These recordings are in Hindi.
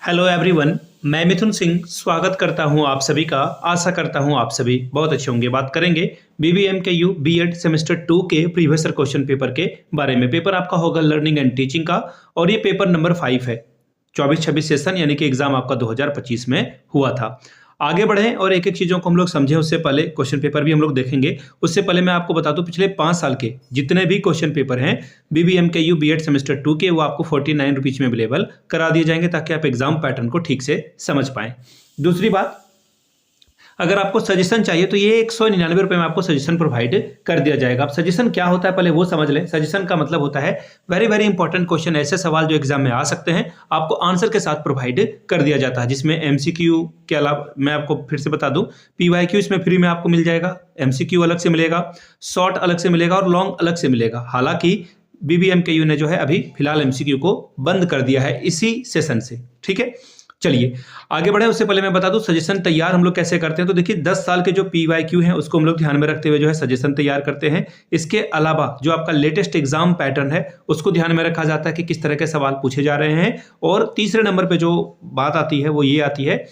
हेलो एवरीवन, मैं मिथुन सिंह स्वागत करता हूं आप सभी का। आशा करता हूं आप सभी बहुत अच्छे होंगे। बात करेंगे BBMKU बीएड सेमेस्टर 2 के प्रीवियस ईयर क्वेश्चन पेपर के बारे में। पेपर आपका होगा लर्निंग एंड टीचिंग का और ये पेपर नंबर 5 है। 24-26 सेशन यानी कि एग्जाम आपका 2025 में हुआ था। आगे बढ़ें और एक एक चीज़ों को हम लोग समझें, उससे पहले क्वेश्चन पेपर भी हम लोग देखेंगे। उससे पहले मैं आपको बता दूं पिछले 5 साल के जितने भी क्वेश्चन पेपर हैं BBMKU बीएड सेमेस्टर 2 के, वो आपको 49 रुपीज़ में अवेलेबल करा दिए जाएंगे ताकि आप एग्जाम पैटर्न को ठीक से समझ पाएं। दूसरी बात, अगर आपको सजेशन चाहिए तो ये 199 रुपये में आपको सजेशन प्रोवाइड कर दिया जाएगा। अब सजेशन क्या होता है पहले वो समझ लें। सजेशन का मतलब होता है वेरी वेरी इंपॉर्टेंट क्वेश्चन, ऐसे सवाल जो एग्जाम में आ सकते हैं आपको आंसर के साथ प्रोवाइड कर दिया जाता है, जिसमें MCQ के अलावा मैं आपको फिर से बता दूं PYQ इसमें फ्री में आपको मिल जाएगा, MCQ अलग से मिलेगा, शॉर्ट अलग से मिलेगा और लॉन्ग अलग से मिलेगा। हालांकि BBMKU ने जो है अभी फिलहाल MCQ को बंद कर दिया है इसी सेशन से। ठीक है, चलिए आगे बढ़े। उससे पहले मैं बता दूं सजेशन तैयार हम लोग कैसे करते हैं। तो देखिए 10 साल के जो PYQ हैं उसको हम लोग ध्यान में रखते हुए जो है सजेशन तैयार करते हैं। इसके अलावा जो आपका लेटेस्ट एग्जाम पैटर्न है उसको ध्यान में रखा जाता है कि किस तरह के सवाल पूछे जा रहे हैं। और तीसरे नंबर पे जो बात आती है वो ये आती है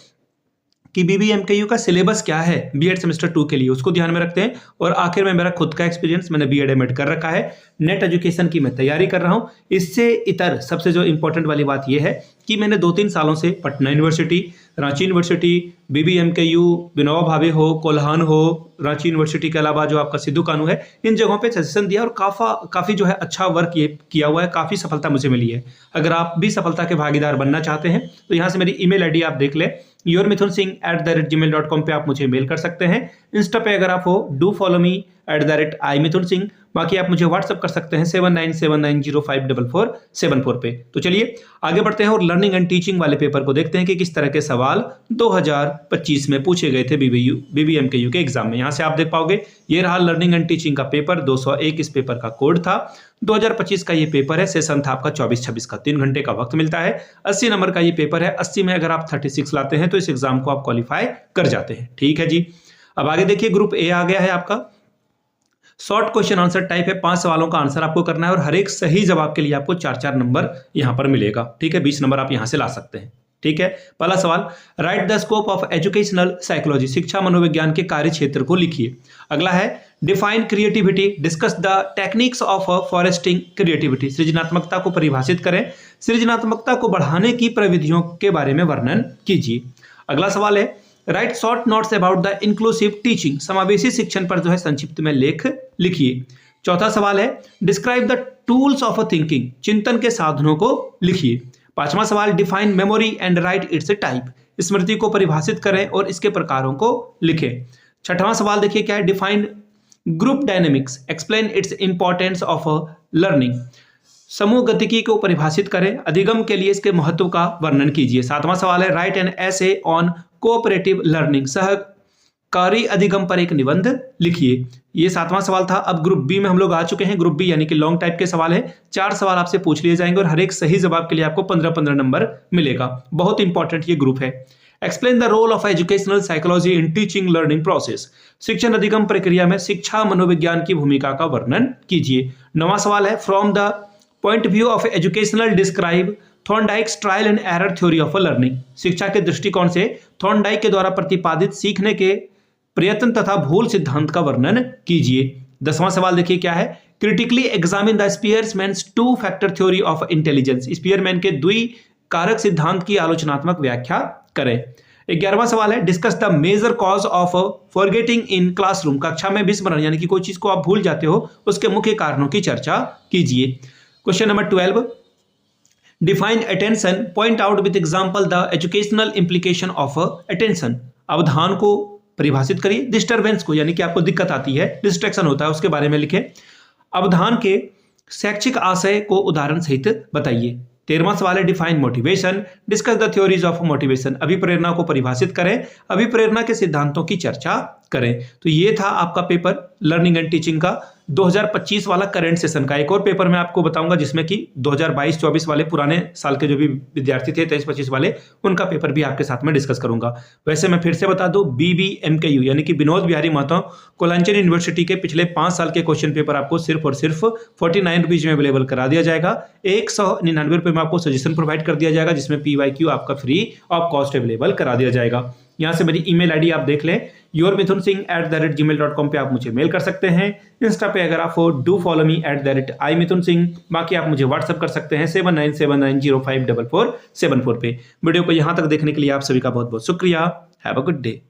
कि BBMKU का सिलेबस क्या है बीएड सेमेस्टर 2 के लिए, उसको ध्यान में रखते हैं। और आखिर में मेरा खुद का एक्सपीरियंस, मैंने बीएड एमएड कर रखा है, नेट एजुकेशन की मैं तैयारी कर रहा हूं। इससे इतर सबसे जो इंपॉर्टेंट वाली बात यह है कि मैंने 2-3 सालों से Patna university, Ranchi university, BBMKU, Vinoba Bhave हो, कोल्हान हो, रांची यूनिवर्सिटी के अलावा जो आपका सिद्धू कानू है, इन जगहों पे सजेशन दिया और काफ़ी जो है अच्छा वर्क ये किया हुआ है, काफ़ी सफलता मुझे मिली है। अगर आप भी सफलता के भागीदार बनना चाहते हैं तो यहाँ से मेरी ईमेल आईडी आप देख लें, yourmithunsingh@gmail.com पे आप मुझे मेल कर सकते हैं। इंस्टा पे अगर आप हो डू फॉलो मी @imithunsingh। बाकी आप मुझे व्हाट्सअप कर सकते हैं 7979054474 पे। तो चलिए आगे बढ़ते हैं और लर्निंग एंड टीचिंग वाले पेपर को देखते हैं कि किस तरह के सवाल 2025 में पूछे गए थे BBMKU के एग्जाम में। यहाँ से आप देख पाओगे ये रहा लर्निंग एंड टीचिंग का पेपर 201 इस पेपर का कोड था। 2025 का ये पेपर है, सेशन था आपका 24-26 का, 3 घंटे का वक्त मिलता है। 80 नंबर का ये पेपर है। 80 में अगर आप 36 लाते हैं तो इस एग्जाम को आप क्वालिफाई कर जाते हैं। ठीक है जी, अब आगे देखिए ग्रुप ए आ गया है आपका। शॉर्ट क्वेश्चन आंसर टाइप है, 5 सवालों का आंसर आपको करना है और हर एक सही जवाब के लिए आपको 4-4 नंबर यहां पर मिलेगा। ठीक है, 20 नंबर आप यहां से ला सकते हैं। ठीक है, पहला सवाल, right the scope of educational psychology, शिक्षा मनोविज्ञान के कार्य क्षेत्र को लिखिए। अगला है define creativity, discuss the techniques of foresting creativity, सृजनात्मकता को परिभाषित करें, सृजनात्मकता को बढ़ाने की प्रविधियों के बारे में वर्णन कीजिए। अगला सवाल है right short notes about the inclusive teaching, समावेशी शिक्षण पर जो है संक्षिप्त में लेख लिखिए। चौथा सवाल है describe the tools of thinking, चिंतन के साधनों को लिखिए। पांचवा सवाल define memory and write its type, स्मृति को परिभाषित करें और इसके प्रकारों को लिखें। छठवां सवाल देखिए क्या है, define group dynamics, explain its importance of learning, समूह गतिकी को परिभाषित करें, अधिगम के लिए इसके महत्व का वर्णन कीजिए। सातवां सवाल है right an essay on cooperative learning, सहकारी अधिगम पर एक निबंध लिखिए। ये 7वां सवाल था। अब ग्रुप बी में हम लोग आ चुके हैं। ग्रुप बी यानी कि लॉन्ग टाइप के सवाल है। 4 सवाल आपसे पूछ लिए जाएंगे और हर एक सही जवाब के लिए आपको 15-15 नंबर मिलेगा। बहुत इंपॉर्टेंट ये ग्रुप है। Explain the role of educational psychology in teaching learning process, शिक्षण अधिगम प्रक्रिया में शिक्षा मनोविज्ञान की भूमिका का वर्णन कीजिए। 9वां सवाल है from the point view of educational describe Thorndike's trial and error theory of learning, शिक्षा के दृष्टिकोण से थॉर्नडाइक के द्वारा प्रतिपादित सीखने के प्रयत्न तथा भूल सिद्धांत का वर्णन कीजिए। 10वां सवाल देखिए क्या है, critically examine the स्पीयरमैन्स 2 factor theory of intelligence, Spearman के द्विकारक सिद्धांत की आलोचनात्मक व्याख्या करें। 11वां सवाल है discuss the major cause of forgetting in classroom, कक्षा में विस्मरण यानी कि कोई चीज को आप भूल जाते हो उसके मुख्य कारणों की चर्चा कीजिए। Question number 12, define attention, point out with example the educational implication of attention, अवधान को परिभाषित करिए, डिस्टरबेंस को यानी कि आपको दिक्कत आती है, डिस्ट्रैक्शन होता है, उसके बारे में लिखें। अवधान के शैक्षिक आशय को उदाहरण सहित बताइए। 13वां सवाल है define motivation, discuss the theories of motivation, अभिप्रेरणा को परिभाषित करें, अभिप्रेरणा के सिद्धांतों की चर्चा करें। तो ये था आपका पेपर लर्निंग एंड टीचिंग का 2025 वाला करंट सेशन का। एक और पेपर मैं आपको बताऊंगा जिसमें कि 2022-24 वाले पुराने साल के जो भी विद्यार्थी थे 23-25 वाले, उनका पेपर भी आपके साथ में डिस्कस करूंगा। वैसे मैं फिर से बता दूं, BBMKU यानी कि विनोद बिहारी महतो कोलांचन यूनिवर्सिटी के पिछले 5 साल के क्वेश्चन पेपर आपको सिर्फ और सिर्फ 49 रुपीज में अवेलेबल करा दिया जाएगा। 199 रुपये में आपको सजेशन प्रोवाइड कर दिया जाएगा, जिसमें PYQ आपका फ्री ऑफ कॉस्ट अवेलेबल करा दिया जाएगा। यहाँ से मेरी ईमेल आईडी आप देख लें, yourmithunsingh@gmail.com पे आप मुझे मेल कर सकते हैं। इंस्टा पे अगर आप हो, डू फॉलो मी @imithunsingh। बाकी आप मुझे व्हाट्सअप कर सकते हैं 7979054474 पे। वीडियो को यहाँ तक देखने के लिए आप सभी का बहुत बहुत शुक्रिया। Have a good day.